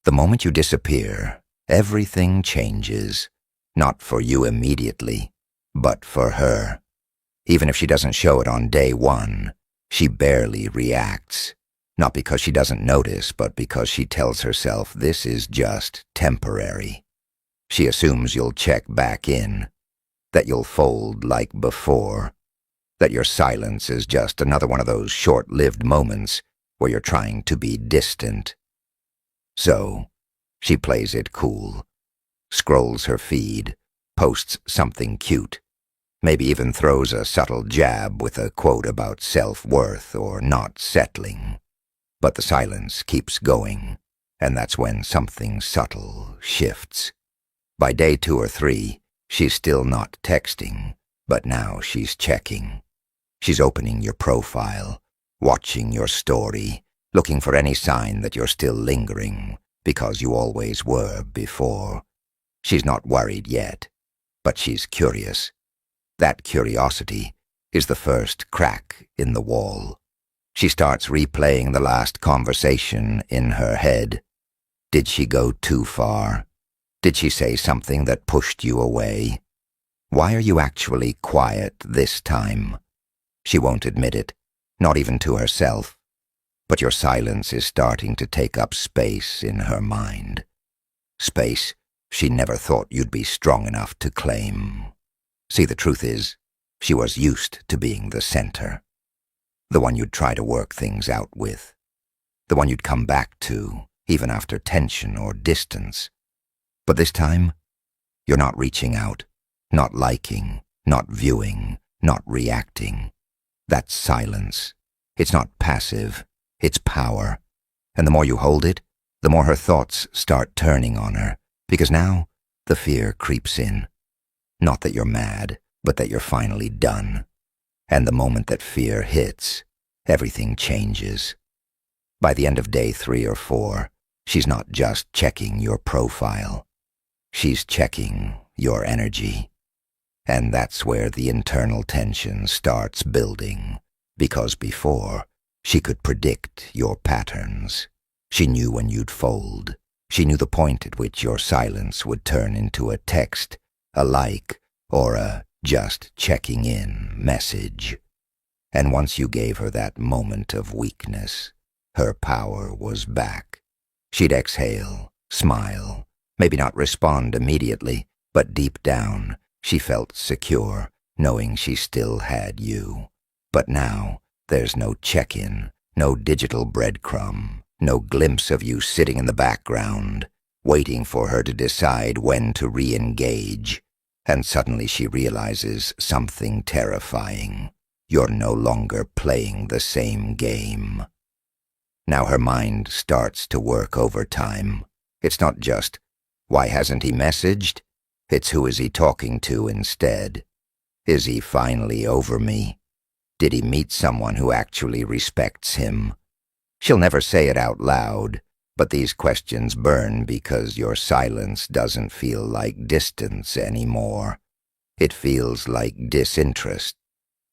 The moment you disappear, everything changes. Not for you immediately, but for her. Even if she doesn't show it on day one, she barely reacts. Not because she doesn't notice, but because she tells herself this is just temporary. She assumes you'll check back in, that you'll fold like before, that your silence is just another one of those short-lived moments where you're trying to be distant. So, she plays it cool, scrolls her feed, posts something cute, maybe even throws a subtle jab with a quote about self-worth or not settling. But the silence keeps going, and that's when something subtle shifts. By day 2 or 3, she's still not texting, but now she's checking. She's opening your profile, watching your story, looking for any sign that you're still lingering, because you always were before. She's not worried yet, but she's curious. That curiosity is the first crack in the wall. She starts replaying the last conversation in her head. Did she go too far? Did she say something that pushed you away? Why are you actually quiet this time? She won't admit it, not even to herself. But your silence is starting to take up space in her mind. Space she never thought you'd be strong enough to claim. See, the truth is, she was used to being the center. The one you'd try to work things out with. The one you'd come back to, even after tension or distance. But this time, you're not reaching out, not liking, not viewing, not reacting. That's silence. It's not passive, it's power. And the more you hold it, the more her thoughts start turning on her, because now the fear creeps in. Not that you're mad, but that you're finally done. And the moment that fear hits, everything changes. By the end of day 3 or 4, she's not just checking your profile. She's checking your energy. And that's where the internal tension starts building, because before, she could predict your patterns. She knew when you'd fold. She knew the point at which your silence would turn into a text, a like, or a just checking in message. And once you gave her that moment of weakness, her power was back. She'd exhale, smile, maybe not respond immediately, but deep down, she felt secure, knowing she still had you. But now, there's no check-in, no digital breadcrumb, no glimpse of you sitting in the background, waiting for her to decide when to re-engage. And suddenly she realizes something terrifying. You're no longer playing the same game. Now her mind starts to work overtime. It's not just, why hasn't he messaged? It's who is he talking to instead? Is he finally over me? Did he meet someone who actually respects him? She'll never say it out loud, but these questions burn because your silence doesn't feel like distance anymore. It feels like disinterest.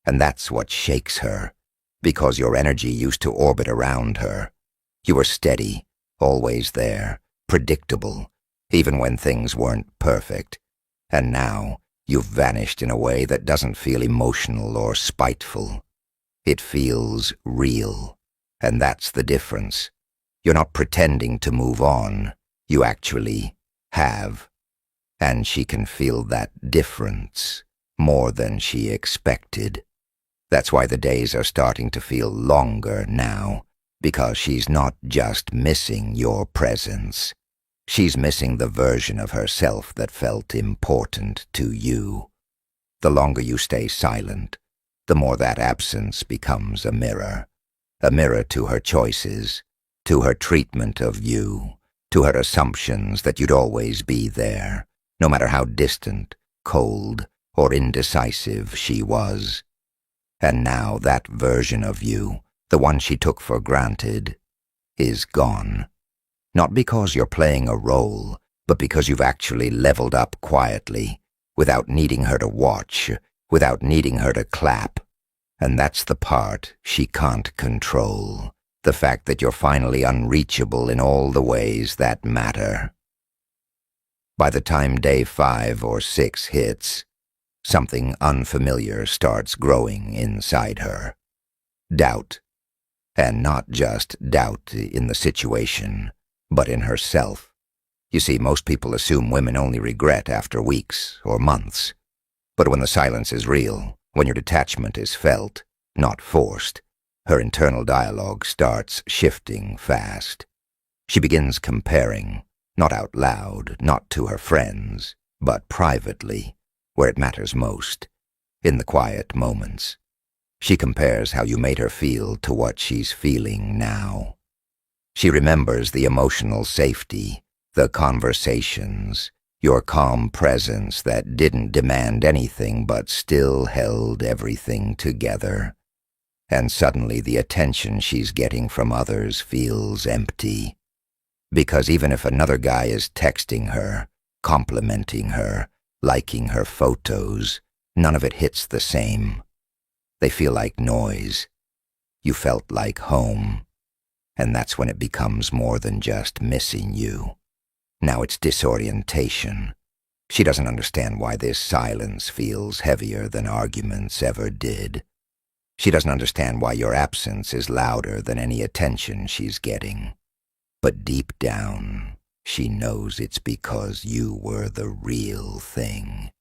And that's what shakes her, because your energy used to orbit around her. You were steady, always there, predictable, even when things weren't perfect. And now, you've vanished in a way that doesn't feel emotional or spiteful. It feels real, and that's the difference. You're not pretending to move on, you actually have. And she can feel that difference more than she expected. That's why the days are starting to feel longer now, because she's not just missing your presence. She's missing the version of herself that felt important to you. The longer you stay silent, the more that absence becomes a mirror to her choices, to her treatment of you, to her assumptions that you'd always be there, no matter how distant, cold, or indecisive she was. And now that version of you, the one she took for granted, is gone. Not because you're playing a role, but because you've actually leveled up quietly, without needing her to watch, without needing her to clap. And that's the part she can't control. The fact that you're finally unreachable in all the ways that matter. By the time day 5 or 6 hits, something unfamiliar starts growing inside her. Doubt. And not just doubt in the situation, but in herself. You see, most people assume women only regret after weeks or months. But when the silence is real, when your detachment is felt, not forced, her internal dialogue starts shifting fast. She begins comparing, not out loud, not to her friends, but privately, where it matters most, in the quiet moments. She compares how you made her feel to what she's feeling now. She remembers the emotional safety, the conversations, your calm presence that didn't demand anything but still held everything together. And suddenly the attention she's getting from others feels empty. Because even if another guy is texting her, complimenting her, liking her photos, none of it hits the same. They feel like noise. You felt like home. And that's when it becomes more than just missing you. Now it's disorientation. She doesn't understand why this silence feels heavier than arguments ever did. She doesn't understand why your absence is louder than any attention she's getting. But deep down, she knows it's because you were the real thing.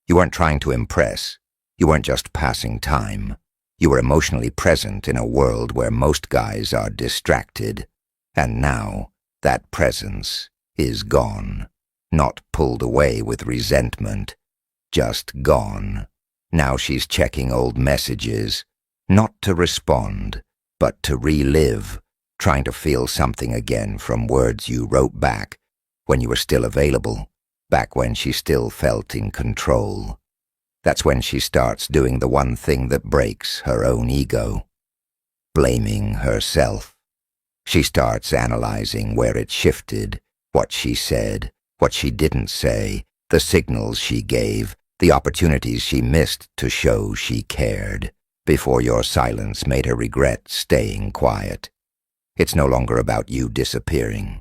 You weren't trying to impress. You weren't just passing time. You were emotionally present in a world where most guys are distracted. And now, that presence is gone. Not pulled away with resentment. Just gone. Now she's checking old messages, not to respond, but to relive, trying to feel something again from words you wrote back when you were still available, back when she still felt in control. That's when she starts doing the one thing that breaks her own ego. Blaming herself. She starts analyzing where it shifted, what she said, what she didn't say, the signals she gave, the opportunities she missed to show she cared, before your silence made her regret staying quiet. It's no longer about you disappearing.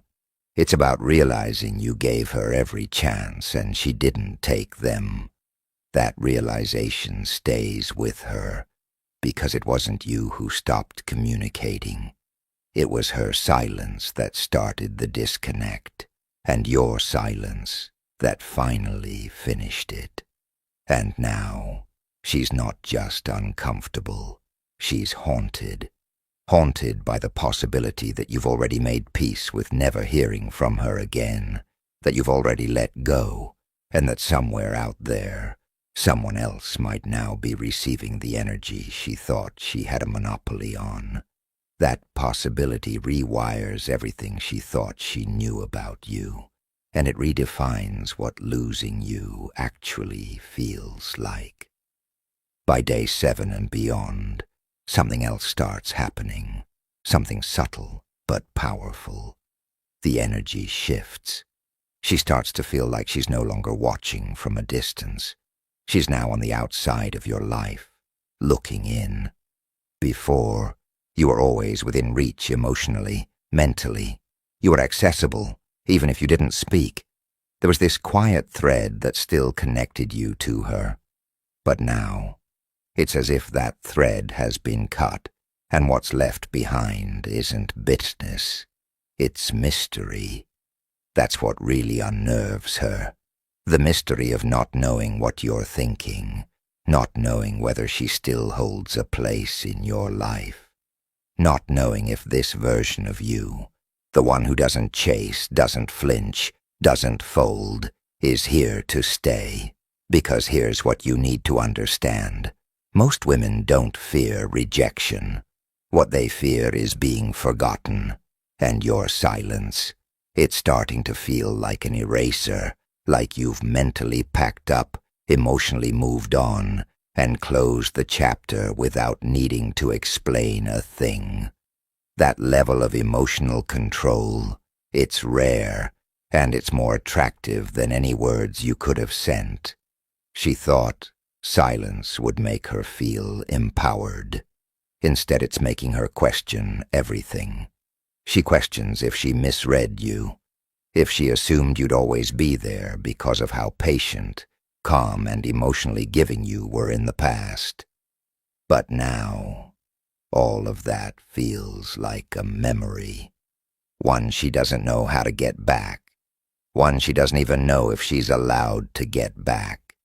It's about realizing you gave her every chance and she didn't take them. That realization stays with her, because it wasn't you who stopped communicating. It was her silence that started the disconnect, and your silence that finally finished it. And now, she's not just uncomfortable, she's haunted. Haunted by the possibility that you've already made peace with never hearing from her again, that you've already let go, and that somewhere out there, someone else might now be receiving the energy she thought she had a monopoly on. That possibility rewires everything she thought she knew about you, and it redefines what losing you actually feels like. By day 7 and beyond, something else starts happening, something subtle but powerful. The energy shifts. She starts to feel like she's no longer watching from a distance. She's now on the outside of your life, looking in. Before, you were always within reach emotionally, mentally. You were accessible, even if you didn't speak. There was this quiet thread that still connected you to her. But now, it's as if that thread has been cut, and what's left behind isn't bitterness, it's mystery. That's what really unnerves her. The mystery of not knowing what you're thinking, not knowing whether she still holds a place in your life, not knowing if this version of you, the one who doesn't chase, doesn't flinch, doesn't fold, is here to stay. Because here's what you need to understand. Most women don't fear rejection. What they fear is being forgotten. And your silence, it's starting to feel like an eraser, like you've mentally packed up, emotionally moved on, and closed the chapter without needing to explain a thing. That level of emotional control, it's rare, and it's more attractive than any words you could have sent. She thought silence would make her feel empowered. Instead, it's making her question everything. She questions if she misread you, if she assumed you'd always be there because of how patient, calm, and emotionally giving you were in the past. But now, all of that feels like a memory. One she doesn't know how to get back. One she doesn't even know if she's allowed to get back.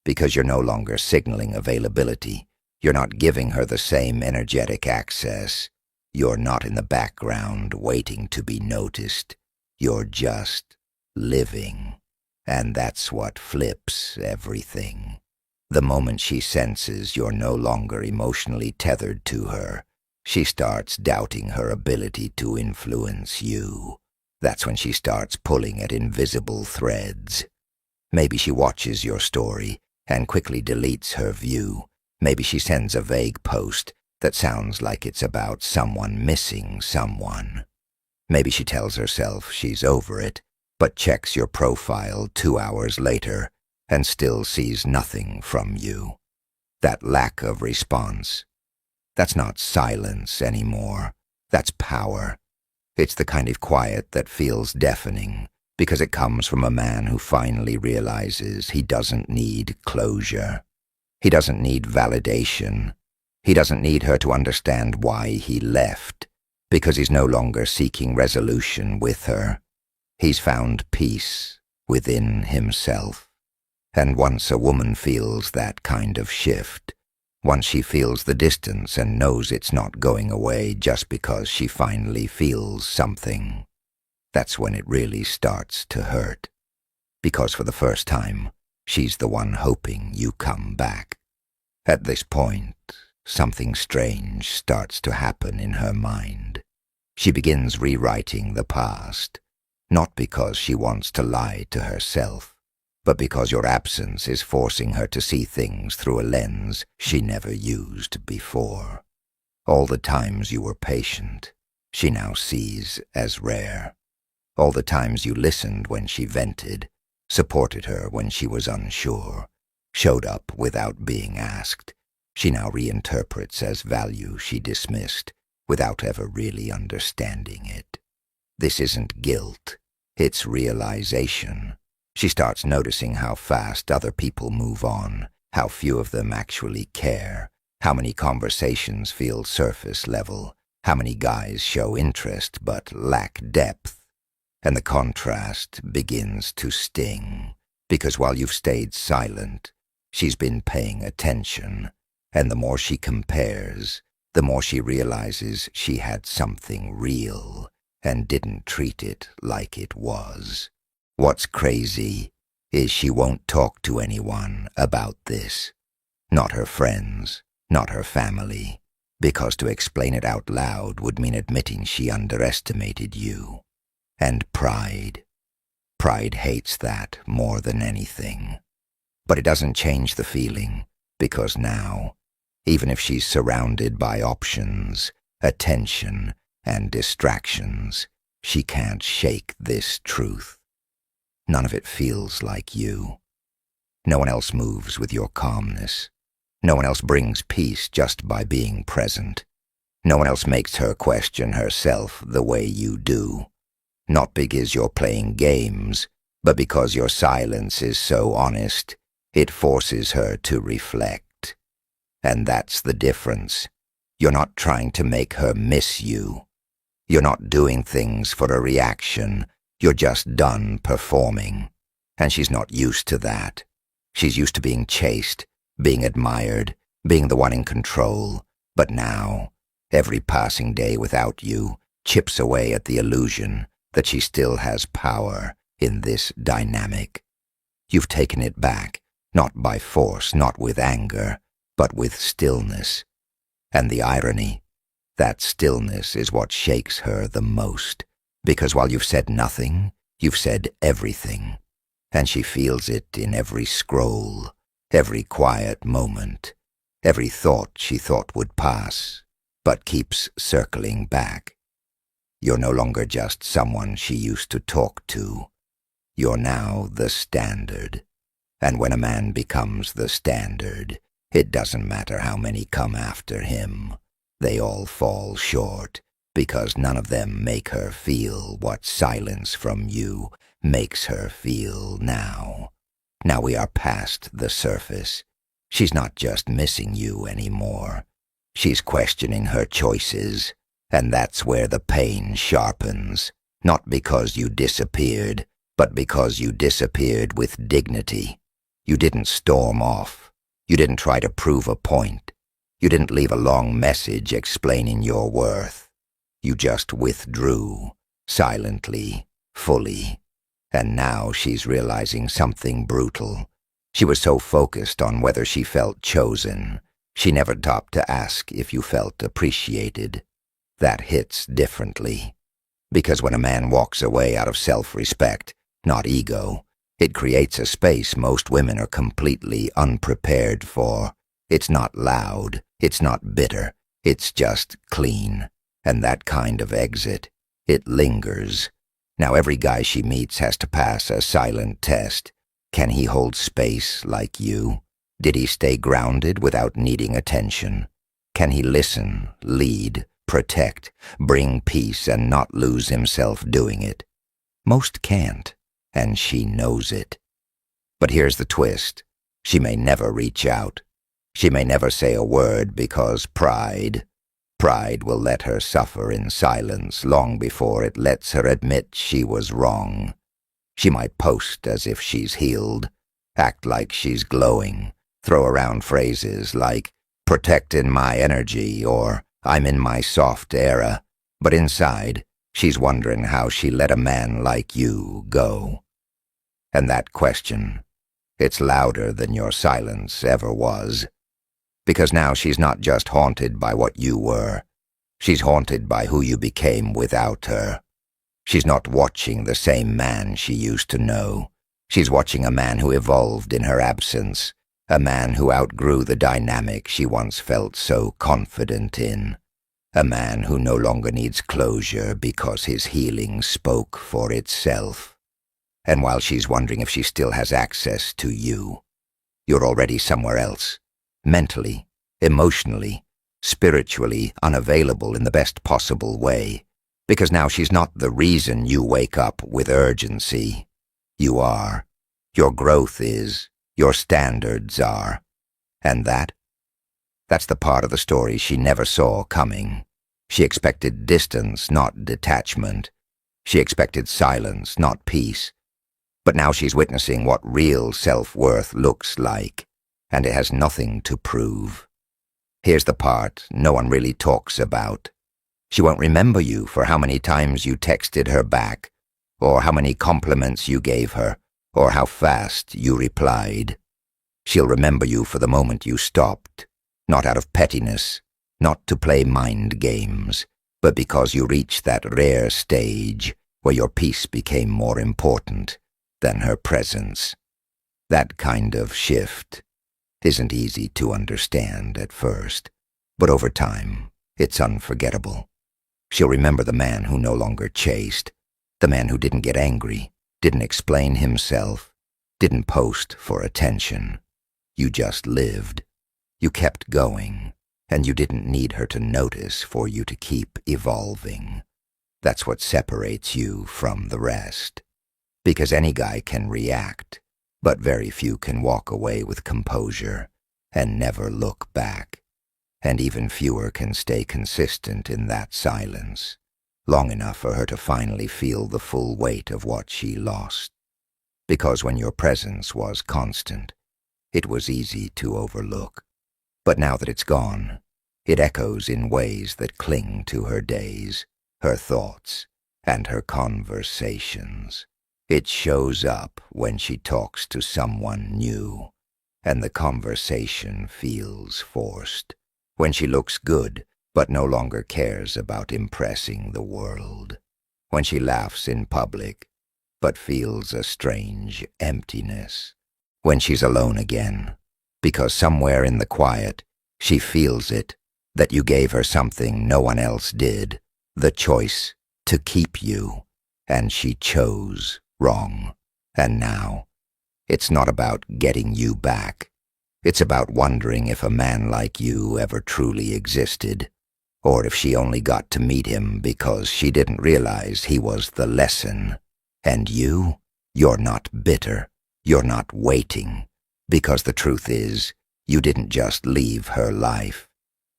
Because you're no longer signaling availability. You're not giving her the same energetic access. You're not in the background waiting to be noticed. You're just living. And that's what flips everything. The moment she senses you're no longer emotionally tethered to her, she starts doubting her ability to influence you. That's when she starts pulling at invisible threads. Maybe she watches your story and quickly deletes her view. Maybe she sends a vague post that sounds like it's about someone missing someone. Maybe she tells herself she's over it, but checks your profile 2 hours later and still sees nothing from you. That lack of response, that's not silence anymore. That's power. It's the kind of quiet that feels deafening because it comes from a man who finally realizes he doesn't need closure. He doesn't need validation. He doesn't need her to understand why he left, because he's no longer seeking resolution with her. He's found peace within himself. And once a woman feels that kind of shift, once she feels the distance and knows it's not going away just because she finally feels something, that's when it really starts to hurt. Because for the first time, she's the one hoping you come back. At this point, something strange starts to happen in her mind. She begins rewriting the past, not because she wants to lie to herself, but because your absence is forcing her to see things through a lens she never used before. All the times you were patient, she now sees as rare. All the times you listened when she vented, supported her when she was unsure, showed up without being asked, she now reinterprets as value she dismissed without ever really understanding it. This isn't guilt, it's realization. She starts noticing how fast other people move on, how few of them actually care, how many conversations feel surface level, how many guys show interest but lack depth. And the contrast begins to sting, because while you've stayed silent, she's been paying attention, and the more she compares, the more she realizes she had something real and didn't treat it like it was. What's crazy is she won't talk to anyone about this. Not her friends, not her family, because to explain it out loud would mean admitting she underestimated you. And pride. Pride hates that more than anything. But it doesn't change the feeling, because now, even if she's surrounded by options, attention, and distractions, she can't shake this truth. None of it feels like you. No one else moves with your calmness. No one else brings peace just by being present. No one else makes her question herself the way you do. Not because you're playing games, but because your silence is so honest, it forces her to reflect. And that's the difference. You're not trying to make her miss you. You're not doing things for a reaction. You're just done performing. And she's not used to that. She's used to being chased, being admired, being the one in control. But now, every passing day without you chips away at the illusion that she still has power in this dynamic. You've taken it back, not by force, not with anger, but with stillness. And the irony, that stillness is what shakes her the most. Because while you've said nothing, you've said everything. And she feels it in every scroll, every quiet moment, every thought she thought would pass, but keeps circling back. You're no longer just someone she used to talk to. You're now the standard. And when a man becomes the standard, it doesn't matter how many come after him. They all fall short, because none of them make her feel what silence from you makes her feel now. Now we are past the surface. She's not just missing you anymore. She's questioning her choices, and that's where the pain sharpens. Not because you disappeared, but because you disappeared with dignity. You didn't storm off. You didn't try to prove a point. You didn't leave a long message explaining your worth. You just withdrew, silently, fully. And now she's realizing something brutal. She was so focused on whether she felt chosen, she never stopped to ask if you felt appreciated. That hits differently. Because when a man walks away out of self-respect, not ego, it creates a space most women are completely unprepared for. It's not loud, it's not bitter, it's just clean. And that kind of exit, it lingers. Now every guy she meets has to pass a silent test. Can he hold space like you? Did he stay grounded without needing attention? Can he listen, lead, protect, bring peace and not lose himself doing it? Most can't, and she knows it. But here's the twist. She may never reach out. She may never say a word because pride will let her suffer in silence long before it lets her admit she was wrong. She might post as if she's healed, act like she's glowing, throw around phrases like, protecting my energy, or I'm in my soft era, but inside, she's wondering how she let a man like you go. And that question, it's louder than your silence ever was. Because now she's not just haunted by what you were. She's haunted by who you became without her. She's not watching the same man she used to know. She's watching a man who evolved in her absence, a man who outgrew the dynamic she once felt so confident in, a man who no longer needs closure because his healing spoke for itself. And while she's wondering if she still has access to you, you're already somewhere else. Mentally, emotionally, spiritually unavailable in the best possible way, because now she's not the reason you wake up with urgency. You are. Your growth is. Your standards are. And that's the part of the story she never saw coming. She expected distance, not detachment. She expected silence, not peace. But now she's witnessing what real self-worth looks like. And it has nothing to prove. Here's the part no one really talks about. She won't remember you for how many times you texted her back, or how many compliments you gave her, or how fast you replied. She'll remember you for the moment you stopped, not out of pettiness, not to play mind games, but because you reached that rare stage where your peace became more important than her presence. That kind of shift isn't easy to understand at first, but over time, it's unforgettable. She'll remember the man who no longer chased, the man who didn't get angry, didn't explain himself, didn't post for attention. You just lived. You kept going, and you didn't need her to notice for you to keep evolving. That's what separates you from the rest. Because any guy can react, but very few can walk away with composure and never look back. And even fewer can stay consistent in that silence, long enough for her to finally feel the full weight of what she lost. Because when your presence was constant, it was easy to overlook. But now that it's gone, it echoes in ways that cling to her days, her thoughts, and her conversations. It shows up when she talks to someone new, and the conversation feels forced. When she looks good, but no longer cares about impressing the world. When she laughs in public, but feels a strange emptiness. When she's alone again, because somewhere in the quiet, she feels it, that you gave her something no one else did, the choice to keep you, and she chose wrong. And now, it's not about getting you back. It's about wondering if a man like you ever truly existed. or if she only got to meet him because she didn't realize he was the lesson. And you're not bitter, you're not waiting, because the truth is, you didn't just leave her life.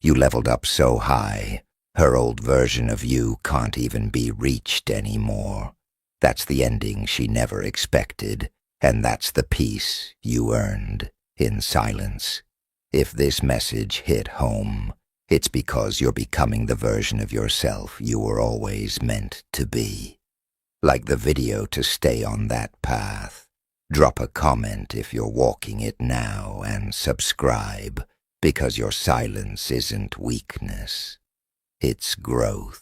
You leveled up so high, her old version of you can't even be reached anymore. That's the ending she never expected, and that's the peace you earned in silence. If this message hit home, it's because you're becoming the version of yourself you were always meant to be. Like the video to stay on that path. Drop a comment if you're walking it now, and subscribe, because your silence isn't weakness, it's growth.